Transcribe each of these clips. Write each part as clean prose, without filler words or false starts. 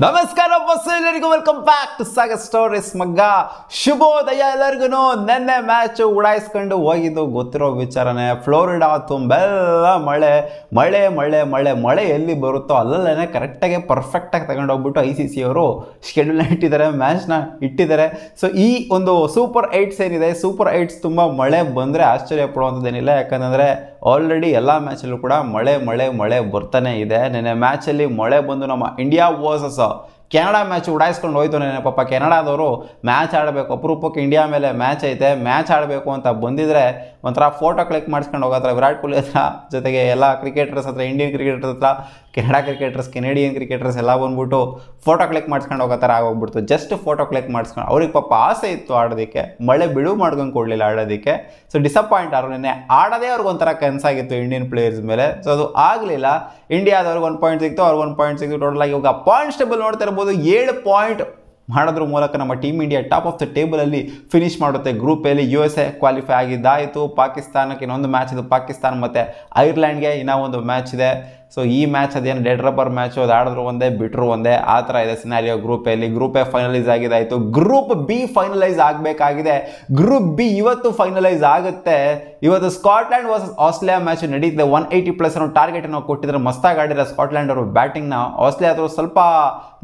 ನಮಸ್ಕಾರ ಬಸ್ ಎಲ್ಲರಿಗೂ welcome back to Sagar stories ಮಗ್ಗ ಶುಭೋದಯ ಎಲ್ಲರಿಗೂ ನೆನ್ನೆ ಮ್ಯಾಚ್ ಉಡಾಯಿಸ್ಕೊಂಡು ಹೋಗಿದ್ದು ಗೊತ್ತಿರೋ ವಿಚಾರನೆ ಫ್ಲೋರಿಡಾ ತುಂಬೆಲ್ಲ ಮಳೆ ಮಳೆ ಮಳೆ ಮಳೆ ಮಳೆ ಎಲ್ಲಿ ಬರುತ್ತೋ ಅಲ್ಲಲ್ಲೇ ಕರೆಕ್ಟಾಗಿ ಪರ್ಫೆಕ್ಟಾಗಿ ತಗೊಂಡೋಗ್ಬಿಟ್ಟು ICC ಅವರು ಶೆಡ್ಯೂಲ್ನ ಇಟ್ಟಿದ್ದಾರೆ, ಮ್ಯಾಚ್ನ ಇಟ್ಟಿದ್ದಾರೆ. ಸೊ ಈ ಒಂದು ಸೂಪರ್ 8 ಏನಿದೆ, ಸೂಪರ್ 8 ತುಂಬ ಮಳೆ ಬಂದರೆ ಆಶ್ಚರ್ಯ ಪಡುವಂಥದ್ದೇನಿಲ್ಲ. ಯಾಕಂದರೆ ಆಲ್ರೆಡಿ ಎಲ್ಲ ಮ್ಯಾಚಲ್ಲೂ ಕೂಡ ಮಳೆ ಮಳೆ ಮಳೆ ಬರ್ತಾನೆ ಇದೆ. ನೆನ್ನೆ ಮ್ಯಾಚಲ್ಲಿ ಮಳೆ ಬಂದು ನಮ್ಮ ಇಂಡಿಯಾ ವರ್ಸಸ್ ಕೆನಡಾ ಮ್ಯಾಚ್ ಉಡಾಯಿಸ್ಕೊಂಡು ಹೋಯ್ತು. ನೆನೆ ಪಾಪ ಕೆನಡಾದವರು ಮ್ಯಾಚ್ ಆಡಬೇಕು, ಅಪರೂಪಕ್ಕೆ ಇಂಡಿಯಾ ಮೇಲೆ ಮ್ಯಾಚ್ ಐತೆ, ಮ್ಯಾಚ್ ಆಡಬೇಕು ಅಂತ ಬಂದಿದ್ರೆ ಒಂಥರ ಫೋಟೋ ಕ್ಲಿಕ್ ಮಾಡಿಸ್ಕೊಂಡು ಹೋಗತ್ರ ವಿರಾಟ್ ಕೊಹ್ಲಿ ಹತ್ರ, ಜೊತೆಗೆ ಎಲ್ಲ ಕ್ರಿಕೆಟರ್ಸ್ ಹತ್ರ, ಇಂಡಿಯನ್ ಕ್ರಿಕೆಟರ್ಸ್ ಹತ್ರ, ಕೆನಡಾ ಕ್ರಿಕೆಟರ್ಸ್, ಕೆನಡಿಯನ್ ಕ್ರಿಕೆಟರ್ಸ್ ಎಲ್ಲ ಬಂದ್ಬಿಟ್ಟು ಫೋಟೋ ಕ್ಲಿಕ್ ಮಾಡಿಸ್ಕೊಂಡು ಹೋಗೋ ಥರ ಆಗೋಗ್ಬಿಡ್ತು. ಜಸ್ಟ್ ಫೋಟೋ ಕ್ಲಿಕ್ ಮಾಡಿಸ್ಕೊಂಡು ಅವ್ರಿಗೆ ಪಾಪ ಆಸೆ ಇತ್ತು ಆಡೋದಕ್ಕೆ, ಮಳೆ ಬಿಡುವು ಮಾಡ್ಕೊಂಡು ಕೊಡಲಿಲ್ಲ ಆಡೋದಕ್ಕೆ. ಸೊ ಡಿಸಪಾಯಿಂಟ್ ಆದ್ರು. ನೆನ್ನೆ ಆಡೋದೇ ಅವ್ರಿಗೆ ಒಂಥರ ಕನಸಾಗಿತ್ತು ಇಂಡಿಯನ್ ಪ್ಲೇಯರ್ಸ್ ಮೇಲೆ. ಸೊ ಅದು ಆಗಲಿಲ್ಲ. ಇಂಡಿಯಾದವ್ರಿಗೆ 1 ಪಾಯಿಂಟ್ ಸಿಕ್ತು, ಅವ್ರಿಗೆ 1 ಪಾಯಿಂಟ್ ಸಿಕ್ತು. ಟೋಟಲ್ ಆಗಿ ಇವಾಗ ಪಾಯಿಂಟ್ಸ್ ಟೇಬಲ್ ನೋಡ್ತಾ ಇರ್ಬೋದು, 7 ಪಾಯಿಂಟ್ ಮಾಡೋದ್ರ ಮೂಲಕ ನಮ್ಮ team India top of the ಟೇಬಲಲ್ಲಿ ಫಿನಿಶ್ ಮಾಡುತ್ತೆ. ಗ್ರೂಪ್ ಎಲ್ಲಿ USA ಕ್ವಾಲಿಫೈ ಆಗಿದ್ದಾಯಿತು. ಪಾಕಿಸ್ತಾನಕ್ಕೆ ಇನ್ನೊಂದು ಮ್ಯಾಚ್ ಇದೆ, ಪಾಕಿಸ್ತಾನ ಮತ್ತು ಐರ್ಲ್ಯಾಂಡ್ಗೆ ಇನ್ನೂ ಒಂದು ಮ್ಯಾಚ್ ಇದೆ. ಸೊ ಈ ಮ್ಯಾಚ್ ಅದೇನು ಡೆಡ್ ರಬ್ಬರ್ ಮ್ಯಾಚು, ಅದು ಆಡಿದ್ರು ಒಂದೇ ಬಿಟ್ಟರು ಒಂದೇ, ಆ ಥರ ಇದೆ ಸಿನಾರಿಯೋ. ಗ್ರೂಪ್ ಎ ಫೈನಲೈಸ್ ಆಗಿದ್ದಾಯಿತು. ಗ್ರೂಪ್ B ಫೈನಲೈಸ್ ಆಗಬೇಕಾಗಿದೆ. ಗ್ರೂಪ್ B ಇವತ್ತು ಫೈನಲೈಸ್ ಆಗುತ್ತೆ. ಇವತ್ತು ಸ್ಕಾಟ್ಲ್ಯಾಂಡ್ ವರ್ಸಸ್ ಆಸ್ಟ್ರೇಲಿಯಾ ಮ್ಯಾಚ್ ನಡೀತಿದೆ. 180+ ಅನ್ನೋ ಟಾರ್ಗೆಟನ್ನು ಕೊಟ್ಟಿದ್ದಾರೆ. ಮಸ್ತಾಗಿ ಆಡಿರೋ ಸ್ಕಾಟ್ಲ್ಯಾಂಡ್ ಅವರು ಬ್ಯಾಟಿಂಗ್ನ. ಆಸ್ಟ್ರೇಲಿಯಾ ಅವರು ಸ್ವಲ್ಪ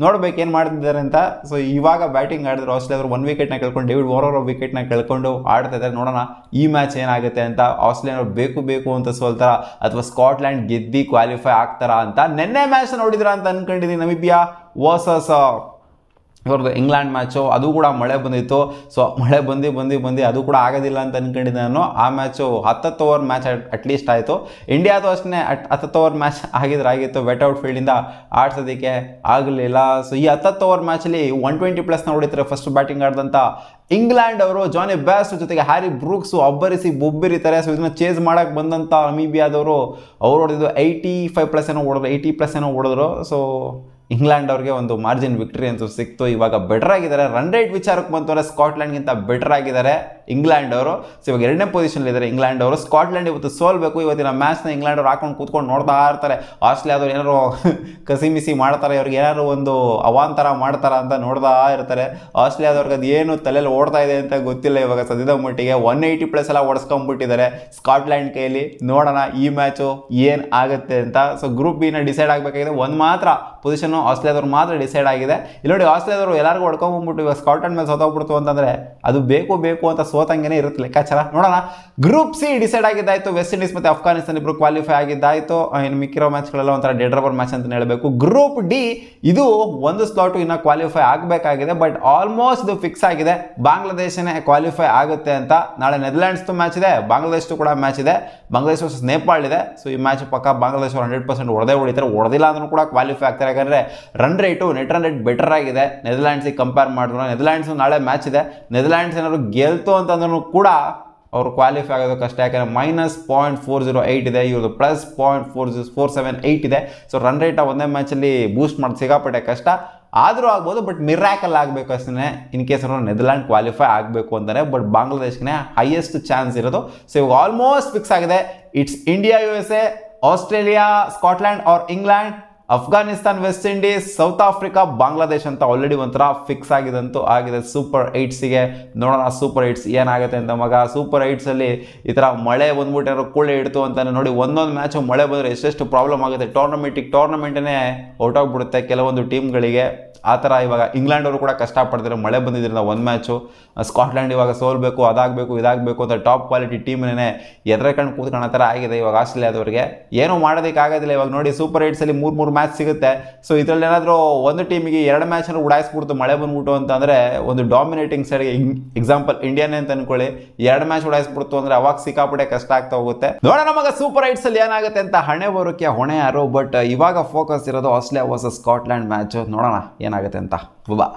ನೋಡ್ಬೇಕು ಏನು ಮಾಡ್ತಿದ್ದಾರೆ ಅಂತ. ಸೊ ಇವಾಗ ಬ್ಯಾಟಿಂಗ್ ಆಡಿದ್ರು ಆಸ್ಟ್ರೇಲಿಯಾ ಅವರು. 1 ವಿಕೆಟ್ನ ಕಳ್ಕೊಂಡು, ಡೇವಿಡ್ ವಾರ್ನರ್ ವಿಕೆಟ್ನ ಕಳ್ಕೊಂಡು ಆಡ್ತಾ ಇದ್ದಾರೆ. ನೋಡೋಣ ಈ ಮ್ಯಾಚ್ ಏನಾಗುತ್ತೆ ಅಂತ. ಆಸ್ಟ್ರೇಲಿಯಾ ಅವರು ಬೇಕು ಅಂತ ಸೋಲ್ತಾರ ಅಥವಾ ಸ್ಕಾಟ್ಲ್ಯಾಂಡ್ ಗೆದ್ದಿ ಕ್ವಾಲಿಫೈ ಆಗ್ತಾರಾ ಅಂತ. ನೆನ್ನೆ ಮ್ಯಾಚ್ ನೋಡಿದ್ರ ಅಂತ ಅನ್ಕೊಂಡಿದ್ದೀನಿ. ನಮಿಬಿಯಾ ವರ್ಸಸ್ ಇವ್ರದ್ದು ಇಂಗ್ಲೆಂಡ್ ಮ್ಯಾಚು, ಅದು ಕೂಡ ಮಳೆ ಬಂದಿತ್ತು. ಸೊ ಮಳೆ ಬಂದು ಅದು ಕೂಡ ಆಗೋದಿಲ್ಲ ಅಂತ ಅನ್ಕೊಂಡಿದ್ದೆ ನಾನು. ಆ ಮ್ಯಾಚು 10 ಓವರ್ ಮ್ಯಾಚ್ ಅಟ್ಲೀಸ್ಟ್ ಆಯಿತು. ಇಂಡಿಯಾದು ಅಷ್ಟೇ 10 ಓವರ್ ಮ್ಯಾಚ್ ಆಗಿತ್ತು. ವೆಟ್ ಔಟ್ ಫೀಲ್ಡಿಂದ ಆಡ್ಸೋದಕ್ಕೆ ಆಗಲಿಲ್ಲ. ಸೊ ಈ 10 ಓವರ್ ಮ್ಯಾಚಲ್ಲಿ 120+ ಹೊಡಿತಾರೆ. ಫಸ್ಟ್ ಬ್ಯಾಟಿಂಗ್ ಆಡಿದಂಥ ಇಂಗ್ಲೆಂಡ್ ಅವರು ಜಾನಿ ಬೆಸ್ಟ್ ಜೊತೆಗೆ ಹ್ಯಾರಿ ಬ್ರೂಕ್ಸು ಅಬ್ಬರಿಸಿ ಬೊಬ್ಬಿರಿತಾರೆ. ಸೊ ಇದನ್ನು ಚೇಸ್ ಮಾಡೋಕ್ಕೆ ಬಂದಂಥ ನಮೀಬಿಯಾದವರು ಅವ್ರು ಹೊಡೆದಿದ್ದು 85+ ಏನೋ ಹೊಡೆದ್ರು, 80+ ಏನೋ ಹೊಡೆದ್ರು. ಸೊ ಇಂಗ್ಲೆಂಡ್ ಅವ್ರಿಗೆ ಒಂದು ಮಾರ್ಜಿನ್ ವಿಕ್ಟ್ರಿ ಅಂತೂ ಸಿಕ್ತು. ಇವಾಗ ಬೆಟರ್ ಆಗಿದ್ದಾರೆ. ರನ್ ರೇಟ್ ವಿಚಾರಕ್ಕೆ ಬಂತಂದರೆ ಸ್ಕಾಟ್ಲ್ಯಾಂಡ್ಗಿಂತ ಬೆಟರ್ ಆಗಿದ್ದಾರೆ ಇಂಗ್ಲೆಂಡ್ ಅವರು. ಸೊ ಇವಾಗ 2ನೇ ಪೊಸಿಷನ್ಲಿದ್ದಾರೆ ಇಂಗ್ಲೆಂಡ್ ಅವರು. ಸ್ಕಾಟ್ಲ್ಯಾಂಡ್ ಇವತ್ತು ಸೋಲ್ಬೇಕು. ಇವತ್ತಿನ ಮ್ಯಾಚ್ನ ಇಂಗ್ಲೆಂಡ್ ಅವ್ರು ಹಾಕೊಂಡು ಕೂತ್ಕೊಂಡು ನೋಡ್ತಾ ಇರ್ತಾರೆ. ಆಸ್ಟ್ರೇಲಿಯಾದವ್ರು ಏನಾರು ಕಸಿಮಿಸಿ ಮಾಡ್ತಾರೆ, ಇವ್ರಿಗೆ ಏನಾದ್ರು ಒಂದು ಅವಾಂತರ ಮಾಡ್ತಾರ ಅಂತ ನೋಡ್ತಾ ಇರ್ತಾರೆ. ಆಸ್ಟ್ರೇಲಿಯಾದವ್ರಿಗೆ ಅದು ಏನು ತಲೆಯಲ್ಲಿ ಓಡ್ತಾ ಇದೆ ಅಂತ ಗೊತ್ತಿಲ್ಲ ಇವಾಗ ಸದ್ಯದ ಮಟ್ಟಿಗೆ. 180+ ಎಲ್ಲ ಓಡಿಸ್ಕೊಂಡ್ಬಿಟ್ಟಿದ್ದಾರೆ ಸ್ಕಾಟ್ಲ್ಯಾಂಡ್ ಕೈಯಲ್ಲಿ. ನೋಡೋಣ ಈ ಮ್ಯಾಚು ಏನು ಆಗುತ್ತೆ ಅಂತ. ಸೊ ಗ್ರೂಪ್ B ಡಿಸೈಡ್ ಆಗಬೇಕಾಗಿದೆ. ಒಂದು ಮಾತ್ರ ಪೊಸಿಷನ್ ಆಸ್ಟ್ರೇಲಿಯಾದವ್ರು ಮಾತ್ರ ಡಿಸೈಡ್ ಆಗಿದೆ. ಇಲ್ಲಿ ನೋಡಿ, ಆಸ್ಟ್ರೇಲಿಯಾದವರು ಎಲ್ಲರಿಗೂ ಹೊಡ್ಕೊಂಡ್ಬಿಟ್ಟು ಇವಾಗ ಸ್ಕಾಟ್ಲ್ಯಾಂಡ್ ಮೇಲೆ ಸೋತೋಗ್ಬಿಡ್ತು ಅಂತಂದರೆ ಅದು ಬೇಕು ಅಂತ ಸೋತಂಗೆ ಇರುತ್ತೆ ಲೆಕ್ಕಾಚಾರ. ನೋಡೋಣ. ಗ್ರೂಪ್ C ಡಿಸೈಡ್ ಆಗಿದ್ದಾಯಿತು. ವೆಸ್ಟ್ ಇಂಡೀಸ್ ಮತ್ತು ಅಫ್ಘಾನಿಸ್ತಾನ ಇಬ್ಬರು ಕ್ವಾಲಿಫೈ ಆಗಿದ್ದಾಯಿತು. ಇನ್ನು ಮಿಕ್ಕಿರೋ ಮ್ಯಾಚ್ಗಳೆಲ್ಲ ಒಂಥರ ಡೆಡ್ ರಬ್ಬರ್ ಮ್ಯಾಚ್ ಅಂತ ಹೇಳಬೇಕು. ಗ್ರೂಪ್ D ಇದು ಒಂದು ಸ್ಲಾಟು ಇನ್ನು ಕ್ವಾಲಿಫೈ ಆಗಬೇಕಾಗಿದೆ, ಬಟ್ ಆಲ್ಮೋಸ್ಟ್ ಇದು ಫಿಕ್ಸ್ ಆಗಿದೆ. ಬಾಂಗ್ಲಾದೇಶನೇ ಕ್ವಾಲಿಫೈ ಆಗುತ್ತೆ ಅಂತ. ನಾಳೆ ನೆದರ್ಲ್ಯಾಂಡ್ಸ್ದು ಮ್ಯಾಚ್ ಇದೆ, ಬಾಂಗ್ಲಾದೇಶ್ದು ಕೂಡ ಮ್ಯಾಚ್ ಇದೆ. ಬಾಂಗ್ಲಾದೇಶ್ ವರ್ಸಸ್ ನೇಪಾಳ ಇದೆ. ಸೊ ಈ ಮ್ಯಾಚ್ ಪಕ್ಕ ಬಾಂಗ್ಲಾದೇಶ 100% ಹೊಡೆದೇ ಹೊಡಿತಾರೆ. ಹೊಡೆದಿಲ್ಲ ಅಂದ್ರೂ ಕೂಡ ಕ್ವಾಲಿಫೈ ಆಗ್ತಾರೆ. ಯಾಕಂದರೆ run rate, net run rate better ಆಗಿದೆ ನೆದರ್ಲ್ಯಾಂಡ್ಸಿಗೆ ಕಂಪೇರ್ ಮಾಡಿದ್ರು. ನೆದರ್ಲ್ಯಾಂಡ್ಸ್ ನಾಳೆ ಮ್ಯಾಚ್ ಇದೆ. ನೆದರ್ಲ್ಯಾಂಡ್ಸ್ ಏನಾದ್ರು ಗೆಲ್ತು ಅಂತಂದ್ರೂ ಕೂಡ ಅವರು ಕ್ವಾಲಿಫೈ ಆಗೋದು ಕಷ್ಟ. ಯಾಕಂದರೆ -0.408 ಇದೆ, ಇವ್ರದ್ದು +0.478 ಇದೆ. ಸೊ ರನ್ ರೇಟ್ ಒಂದೇ ಮ್ಯಾಚಲ್ಲಿ ಬೂಸ್ಟ್ ಮಾಡಿ ಸಿಗಾಪಟ್ಟೆ ಕಷ್ಟ. ಆದರೂ ಆಗ್ಬೋದು, ಬಟ್ ಮಿರಾಕಲ್ ಆಗಬೇಕು ಅಷ್ಟೇ. ಇನ್ ಕೇಸ್ ಅವರು ನೆದರ್ಲ್ಯಾಂಡ್ ಕ್ವಾಲಿಫೈ ಆಗಬೇಕು ಅಂತಾನೆ. ಬಟ್ ಬಾಂಗ್ಲಾದೇಶ್ಗೆ ಹೈಯೆಸ್ಟ್ ಚಾನ್ಸ್ ಇರೋದು. ಸೊ ಇವಾಗ ಆಲ್ಮೋಸ್ಟ್ ಫಿಕ್ಸ್ ಆಗಿದೆ. It's India USA, Australia Scotland or England, Afghanistan West Indies, South Africa Bangladesh ಅಂತ ಆಲ್ರೆಡಿ ಒಂಥರ ಫಿಕ್ಸ್ ಆಗಿದಂತೂ ಆಗಿದೆ ಸೂಪರ್ 8ಗೆ. ನೋಡೋಣ ಸೂಪರ್ 8 ಏನಾಗುತ್ತೆ ಅಂತ ಮಗ. ಸೂಪರ್ 8ಅಲ್ಲಿ ಈ ಥರ ಮಳೆ ಬಂದ್ಬಿಟ್ಟು ಏನಾದ್ರು ಕೂಳೆ ಇಡ್ತು ಅಂತಾನೆ ನೋಡಿ. ಒಂದೊಂದು ಮ್ಯಾಚು ಮಳೆ ಬಂದರೆ ಎಷ್ಟೆಷ್ಟು ಪ್ರಾಬ್ಲಮ್ ಆಗುತ್ತೆ. ಟೂರ್ನಮೆಂಟೇ ಔಟಾಗ್ಬಿಡುತ್ತೆ ಕೆಲವೊಂದು ಟೀಮ್ಗಳಿಗೆ. ಆ ಥರ ಇವಾಗ ಇಂಗ್ಲೆಂಡ್ ಅವರು ಕೂಡ ಕಷ್ಟಪಡ್ತಾರೆ ಮಳೆ ಬಂದಿದ್ದರಿಂದ ಒಂದು ಮ್ಯಾಚು. ಸ್ಕಾಟ್ಲ್ಯಾಂಡ್ ಇವಾಗ ಸೋಲ್ಬೇಕು, ಅದಾಗಬೇಕು ಇದಾಗಬೇಕು ಅಂತ ಟಾಪ್ ಕ್ವಾಲಿಟಿ ಟೀಮ್ನೇ ಎದುರಕಂಡು ಕೂತ್ಕೊಳ್ಳೋ ಥರ ಆಗಿದೆ ಇವಾಗ ಆಸ್ಟ್ರೇಲಿಯಾದವ್ರಿಗೆ. ಏನೂ ಮಾಡೋದಕ್ಕಾಗೋದಿಲ್ಲ. ಇವಾಗ ನೋಡಿ ಸೂಪರ್ 8ಅಲ್ಲಿ 3 ಮ್ಯಾಚ್ ಸಿಗುತ್ತೆ. ಸೊ ಇದರಲ್ಲಿ ಏನಾದರೂ ಒಂದು ಟೀಮಿಗೆ 2 ಮ್ಯಾಚನ್ನು ಉಡಾಯಿಸ್ಬಿಡ್ತು ಮಳೆ ಬಂದ್ಬಿಟ್ಟು ಅಂತಂದರೆ, ಒಂದು ಡಾಮಿನೇಟಿಂಗ್ ಸೈಡ್ಗೆ ಎಕ್ಸಾಂಪಲ್ ಇಂಡಿಯಾನೇ ಅಂತ ಅನ್ಕೊಳ್ಳಿ, 2 ಮ್ಯಾಚ್ ಉಡಾಯಿಸ್ಬಿಡ್ತು ಅಂದರೆ ಅವಾಗ ಸಿಕ್ಕಾಪಟ್ಟೆ ಕಷ್ಟ ಆಗ್ತಾ ಹೋಗುತ್ತೆ. ನೋಡೋಣ ನಮಗೆ ಸೂಪರ್ 8ಅಲ್ಲಿ ಏನಾಗುತ್ತೆ ಅಂತ. ಹಣೆ ಬರೋಕ್ಕೆ ಹೊಣೆ ಯಾರು. ಬಟ್ ಇವಾಗ ಫೋಕಸ್ ಇರೋದು ಆಸ್ಟ್ರೇಲಿಯಾ ವರ್ಸಸ್ ಸ್ಕಾಟ್ಲ್ಯಾಂಡ್ ಮ್ಯಾಚ್. ನೋಡೋಣ ಏನಾಗುತ್ತೆ ಅಂತ. ಬಾ.